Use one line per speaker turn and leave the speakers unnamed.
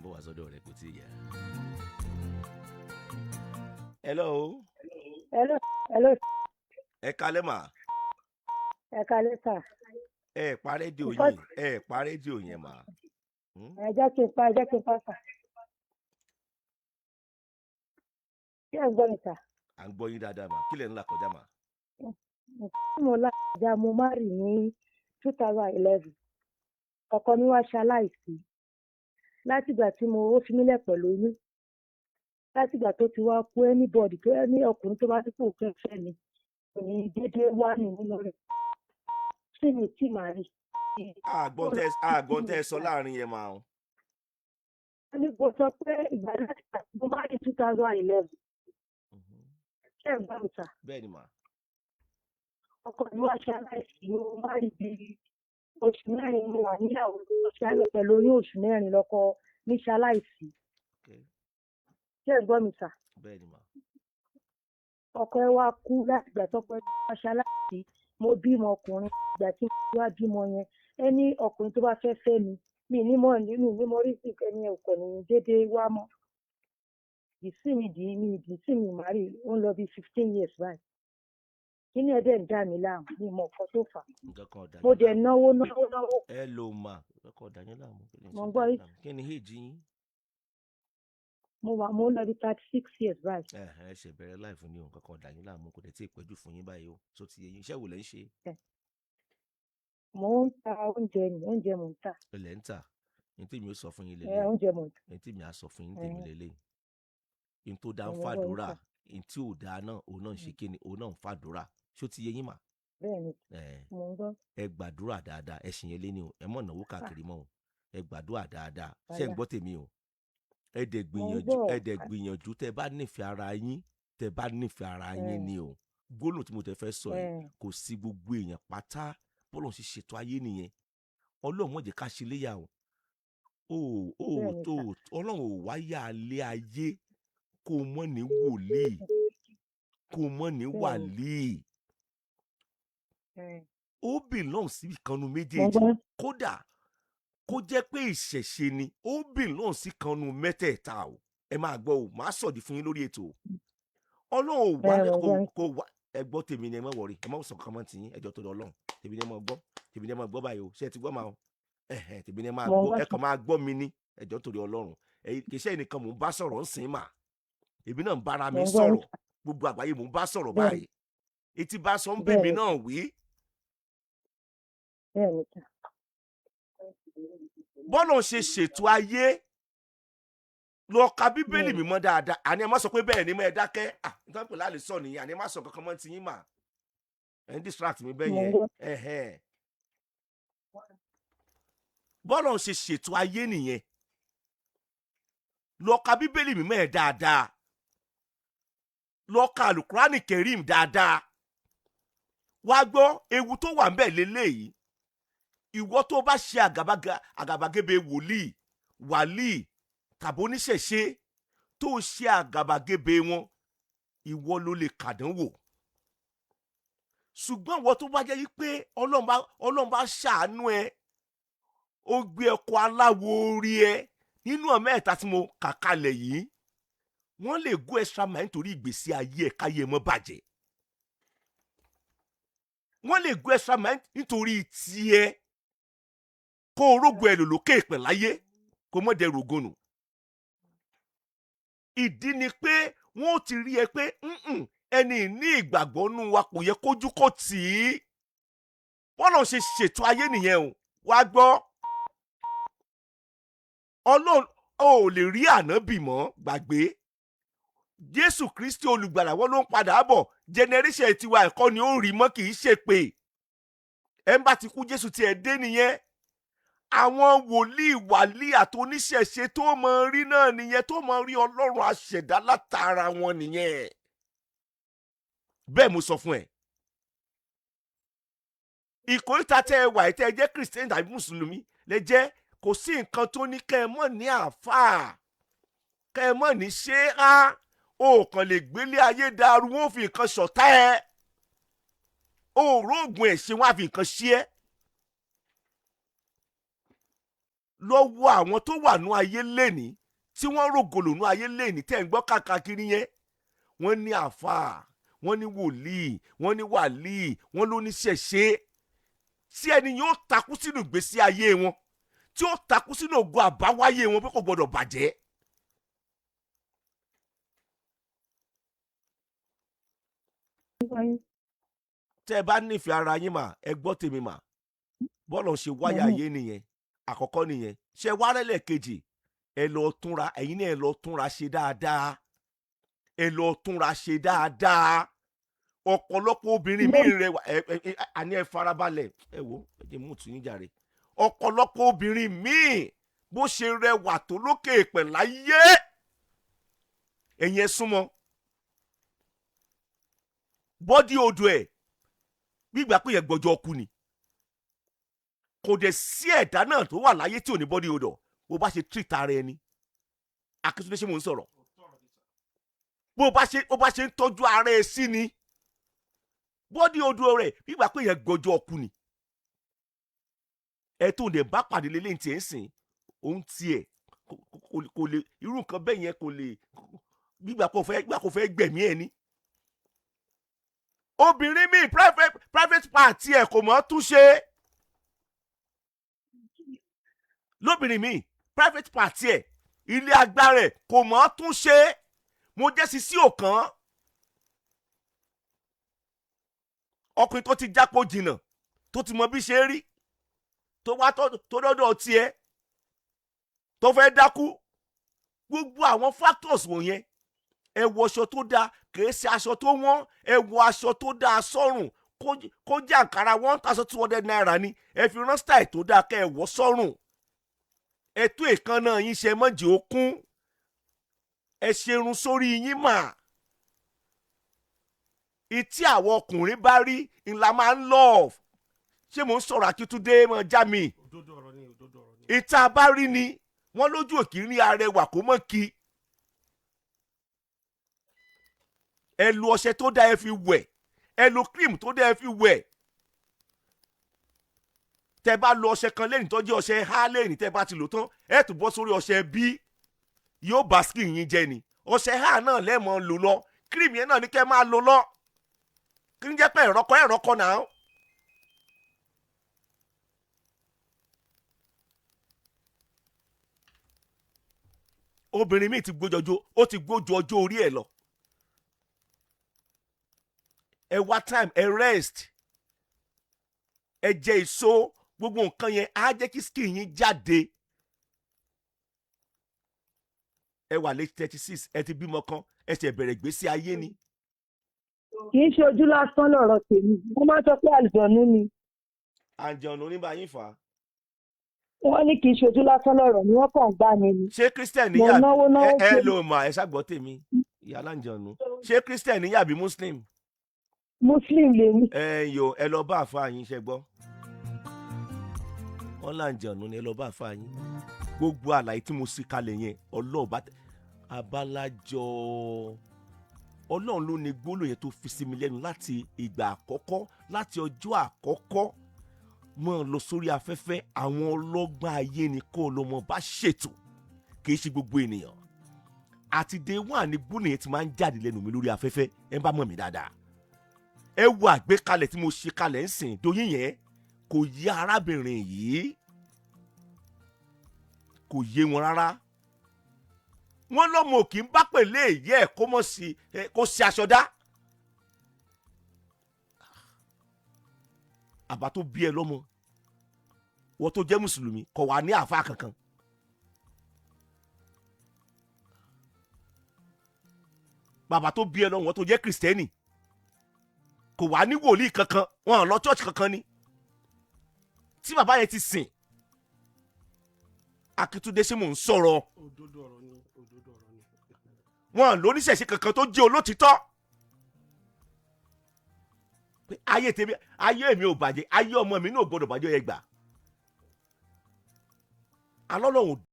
bọ̀ wá sọ́dọ̀ rẹ̀ kò tí ì yá. Hello.
Hello.
Ẹ kalẹ́ mà.
Ẹ kalẹ́ sà.
Ẹ pa rédíò yín. Ẹ pa rédíò yẹn mà.
Ẹ jẹ́ kí n pa sà. Kí ẹ gbọ́ mi sà?
À ń gbọ́ yín dáadáa mà. Kí lẹ̀ ń là kọjá mà?
Mo lájà mo marry ní 2011. Ọkọ mi wá ṣaláìsí. Látìgbà tí ó fi mílẹ̀ pẹ̀lú oyún. Látìgbà tó ti wá kú anybody tó ní ọkùnrin tó bá ti kú fẹ́ mi. Kò ní dédé wá nínú rẹ̀. Ṣé mi tí màá rí?
Àgbọ̀n tẹ́ ẹ sọ láàrin yẹn máa ń.
Wọ́n ní kò sọ pé ìgbà láti mo marry 2011. Ṣé ẹ gbọ́ mi sà?
Bẹ́ẹ̀ni mà.
Ọkọ mi wá ṣaláìsí. Mo marry bí oṣù mẹ́rin mo wà níyàwó ṣáálẹ̀ pẹ̀lú oyún oṣù mẹ́rin lọ́kọ ní ṣaláìsí. Ṣé ẹ gbọ́ mi sà?
Bẹ́ẹ̀ni mà.
Ọkọ ẹ wá kú láti ìgbà tọ́kọ ẹ wá ṣaláìsí. Mo bímọ ọkùnrin ìgbà tí mo wá bímọ yẹn. Ẹni ọkùnrin tó bá fẹ́ mi mi ní mọ̀ rí sí ẹni ọkọ ní déédéé wá mọ́. Ìdí mi màrí ó ń lọ bí 15 years báyìí. Kí ni ẹ̀dẹ̀ ń dá mi láàmú ní ìmọ̀ ọ̀kan tó fà. Mo dẹ̀ náwó.
Ẹ lò mà lọ́kọ̀ ọ̀dà yín láàmú.
Mo ń gbọ́ yìí.
Kí ni èjì yín?
Mo ń lọ bí 36 years báyìí.
Ẹ ṣe bẹ̀rẹ̀ láìfún ní nǹkan kan ọ̀dà yín láàmú kò dẹ̀ tí ì pẹ́jù fún yín báyìí o. Tó ti yẹ yín iṣẹ́ wo lẹ́ ń ṣe?
Mo ń ta oúnjẹ mo ń tà.
Ilẹ̀ ń tà. Ní tí mi ó sọ fún yín lélẹ̀.
Oúnjẹ mo ń tà.
Ní tí mi á sọ fún yín tèmi lélẹ̀. Ní tó dá ń fàdúrà. Ní tí ò dá náà òun náà ń ṣe kíni òun náà ń fàdúrà. Ṣó ti yẹ yín mà?
Bẹ́ẹ̀ni. Mo ń gbọ́.
Ẹ gbàdúrà dáadáa ẹ ṣìyẹn lé ní o ẹ mọ̀ náwó káàkiri mọ́ o ẹ gbàdúrà dáadáa ṣé ń gbọ́ tèmi o ẹ dẹ̀ gbìyànjú tẹ bá nífẹ̀ẹ́ ara yín ni o gbólóhùn tí mo tẹ fẹ́ sọ yìí kò sí gbogbo èèyàn pátá bọ́lọ̀ ṣe ṣètò ayé nìyẹn Ọlọ́run má jẹ́ ká ṣe léyà o Ọlọ́run ò wáyà lé ayé kó mọ́ ní wòlíì kó mọ́ ní wàlíì ó belong sí ìkànnù méjèèjì kódà kó jẹ́ pé ìṣẹ̀ṣe ni ó belong sí ìkànnù mẹ́tẹ̀ẹ̀ta o ẹ máa gbọ́ o máa sọ̀dí fún yín lórí ètò Ọlọ́run kò wá ẹ gbọ́ tèmi ni ẹ má wọrí ẹ má sọ kankan mọ́ tì yín ẹjọ́ tó lọ Ọlọ́run tèmi ni ẹ má gbọ́ báyìí o ṣé ẹ ti gbọ́ máa o tèmi ni ẹ máa gbọ́ ẹ kàn máa gbọ́ mi ní ẹjọ́ torí Ọlọ́run kì í ṣe ẹnìkan mò ń bá sọ̀rọ̀ ń sìn mà èmi náà ń bára mi sọ̀rọ̀ gbogbo àgbáyé mò ń bá sọ̀rọ̀ báyìí etí bá sọ ń bèmí náà wí. Bọ́lá ṣe ṣètò ayé lọ ka bíbélì mímọ́ dáadáa àní ẹ má sọ pé bẹ́ẹ̀ ni mo ẹ dákẹ́ nítorí pé láàlè sọ nìyẹn àní ẹ má sọ kankan mọ́ ti yín mà ẹ ń distract mi bẹ́ẹ̀ yẹn Bọ́lá ṣe ṣètò ayé nìyẹn lọ ka bíbélì mímọ́ ẹ dáadáa lọ ka alukurani kerim dáadáa wá gbọ́ ewu tó wà ń bẹ̀ lélẹ́yìí ìwọ tó bá ṣe àgàbàgebè wàlíì tàbí oníṣẹ̀ṣe tó ṣe àgàbàgebè wọn ìwọ ló lè kàdánwò ṣùgbọ́n ìwọ tó bá jẹ́ yí pé Ọlọ́run bá ṣàánú ẹ ó gbé ẹ̀kọ́ aláwo orí ẹ nínú ọmọ ẹ̀ta tí mo kà kalẹ̀ yìí wọ́n lè go extra mile nítorí ìgbésí ayé ẹ̀ káyé ẹ̀ mọ́ bàjẹ́ wọ́n lè go extra mile nítorí tiẹ̀ kó o rógo ẹ̀ lò lókè ìpẹ̀ láyé kó mọ́ dẹ rògónù ìdí ni pé wọ́n ó ti rí ẹ pé ẹni ní ìgbàgbọ́ nù wa kò yẹ kójú kó tì í bọ́lá ṣe ṣètò ayé nìyẹn o wá gbọ́ Ọlọ́run ò lè rí ànábì mọ́ gbàgbé Jésù Kristi olùgbàlà wọn ló ń padà bọ̀ generation tiwa ẹ̀kọ́ ni ó rí mọ́ kì í ṣe pé ẹ̀ ń bá ti kú Jésù tiẹ̀ dé nìyẹn àwọn wàlíì àti oníṣẹ̀ṣe tó mọ rí náà nìyẹn tó mọ rí Ọlọ́run aṣẹ̀dá látara wọn nìyẹn bẹ́ẹ̀ mo sọ fún ẹ ìkórìtà tẹ ẹ wà ẹ tẹ ẹ jẹ́ Kristẹni tàbí Mùsùlùmí lẹ jẹ́ kò sí nǹkan tó ní kẹ́ ẹ mọ̀ ní àáfàá kẹ́ ẹ mọ̀ ní ṣé á o kàn lè gbélé ayé dàrú wọn ò fi nǹkan ṣọ̀tá ẹ òòrùn oògùn ẹ̀ ṣe wọn á fi nǹkan ṣe ẹ́ lọ́wọ́ àwọn tó wà nú ayé lẹ́ni tí wọ́n rògòlò nú ayé lẹ́ni tẹ́ ń gbọ́ káàkiri yẹn. Wọ́n ní àfáà, wọ́n ní wòlíì, wọ́n ní wàlíì, wọ́n ló ní ṣẹ̀ṣe. Tí ẹni yóò takú sínú ìgbésí ayé wọn, tí ó takú sínú ògo àbáwáyé wọn pé kò gbọdọ̀ bàjẹ́. Tẹ́ ẹ bá nífẹ̀ẹ́ ara yín mà, ẹ gbọ́ tèmi mà. Bọ́ọ̀lù ṣe wáyà ayé nìyẹn. Àkọ́kọ́ nìyẹn. Ṣé wá rẹ́lẹ̀ kejì? Ẹ lọ túnra, ẹ̀yin náà ẹ lọ túnra ṣe dáadáa. Ẹ lọ túnra ṣe dáadáa. Ọ̀pọ̀lọpọ̀ obìnrin míì rẹwà, àní ẹ farabalẹ̀, ẹ wo ẹ jẹ́ mú tún yín jàre. Ọ̀pọ̀lọpọ̀ obìnrin míì bó ṣe rẹwà tó lókè èpẹ̀ láyé, ẹ̀yin ẹ súnmọ́. Bọ́dí odò ẹ̀ gbígbà pé yẹn gbọ́jọ́ ọkú ni. Kò dẹ̀ sí ẹ̀dá náà tó wà láyé tí ò ní bọ́dí odò bó bá ṣe treat ara ẹni. Akíntúndé ṣé mò ń sọ̀rọ̀? Bó bá ṣe ń tọ́jú ara ẹ sí ni. Bọ́dí odò rẹ̀ gbígbà pé yẹn gbọ́jọ́ ọkú ni. Ẹ tó ń dẹ̀ bá pàdé lélẹ́yìn tí ẹ̀ ń sìn, òun tiẹ̀ kò lè irú nǹkan bẹ́ẹ̀ yẹn kò lè gbígbà kò fẹ́ gbẹ̀mí ẹ ní. Obìnrin míì private party ẹ̀ kò mọ̀ tún ṣe. Lóbìnrin míì private party ẹ̀ ilé agbára ẹ̀ kò mọ̀ tún ṣe. Mo jẹ́ Sisi Okan. Ọkùnrin tó ti jápó jìnnà tó ti mọ bí ṣe rí tó wá tó dọ́dọ̀ tiẹ̀ tó fẹ́ dákú. Gbogbo àwọn factors wọ̀nyẹn, ẹ wọ aṣọ tó dáa, kìí ṣe aṣọ tó wọ́n, ẹ wọ aṣọ tó dáa sọ́rùn, kó jẹ́ àǹkárá 1,200 naira ni, ẹ fi rán style tó dáa kẹ́ ẹ wọ sọ́rùn. Ẹ tú èékánná yín ṣe mọ́jì okún, ẹ ṣerun sórí yín mà. Ìtí àwọn ọkùnrin bá rí ńlá máa ń love. Ṣé mò ń sọ̀rọ̀ Akíntúndé mọ́ já mi? Ìta bá rí ni wọ́n lójú òkì rí arẹwà kó mọ̀ kí. Ẹ lo ọṣẹ tó dáa ẹ fi wẹ̀, ẹ lo cream tó dáa ẹ fi wẹ̀. Tẹ́ bá lo ọṣẹ kan lẹ́yìn tó jẹ́ ọṣẹ há lẹ́yìn tẹ́ bá ti lò tán, ẹ tún bọ́ sórí ọṣẹ bí yóò bá skin yín jẹ́ ni. Ọṣẹ há náà lẹ́mọ̀ lò lọ, cream yẹn náà ní kẹ́ máa lò lọ. Kí ń jẹ́ pé ẹ̀rọ̀kọ náà. Obìnrin míì ti gbójọjọ, ó ti gbójú ọjọ́ orí ẹ̀ lọ. Ẹ wá time, ẹ rest, ẹ jẹ èso, gbogbo nǹkan yẹn á jẹ́ kí skin yín jáde. Ẹ wà late 36, ẹ ti bímọ kan, ẹ ṣe bẹ̀rẹ̀ ìgbésí ayé ni.
Kì í ṣe ojú lásán lọ̀rọ̀ tèmi, wọ́n máa ń sọ pé àlùjọ̀nú ni.
Àjọ̀nù ní bá yín fà á.
Wọ́n ní kì í ṣe ojú lásán lọ̀rọ̀ ni wọ́n kàn gbá ni.
Ṣé Christian
Mo
níyà
náwó
ẹ ló mà ẹ ṣàgbọ́ tèmi ìyá aláǹjọ̀nù. Ṣé Christian níyà bí Muslim?
Muslim lèmi.
Ẹ lọ bá àfa yín ṣe gbọ́. Wọ́n láǹjọ̀nù ni ẹ lọ bá àfa yín. Gbogbo àlàyé tí mo sì kalẹ̀ yẹn ọlọ́ọ̀bá abalájọ Ọlọ́run ló ní gbólóhùn yẹn tó fi sí mi lẹ́nu láti ìgbà àkọ́kọ́, láti ọjọ́ àkọ́kọ́ mọ́ lọ sórí afẹ́fẹ́. Àwọn ọlọ́gbọ́n ayé ni kó lọ́mọ bá ṣètò, kì í ṣe gbogbo ènìyàn. Àti day one ni gbólóhùn yẹn ti máa ń jáde lẹ́nu mi lórí afẹ́fẹ́, ẹ bá mọ̀ mí dáadáa. Ẹ wo àgbékalẹ̀ tí mo ṣe kalẹ̀ ń sìn doyin yẹn kò yé arábìnrin yìí, kò yé wọn rárá. Wọ́n lọ́mọ kì í bá pèlè èyí ẹ̀ kó ṣe aṣọ dá. Àbá tó bí ẹ lọ́mọ, wọ́n tó jẹ́ mùsùlùmí kò wá ní àáfàá kankan. Bàbá tó bí ẹ lọ́mọ, wọ́n tó jẹ́ kìrìsìtẹ́nì kò wá ní wòlíì kankan, wọn ò lọ church kankan ni. Tí bàbá yẹn ti sìn, Akíntúndé ṣé mò ń sọ̀rọ̀?
Òdodo ọ̀rọ̀ ni.
Wọn lóníṣẹ̀ṣe kankan tó jẹ́ olótìtọ́. Pé ayé mi ò bàjẹ́, ayé ọmọ mi náà ò gbọdọ̀ bàjẹ́, ẹ gbà. Alọ́lọ́run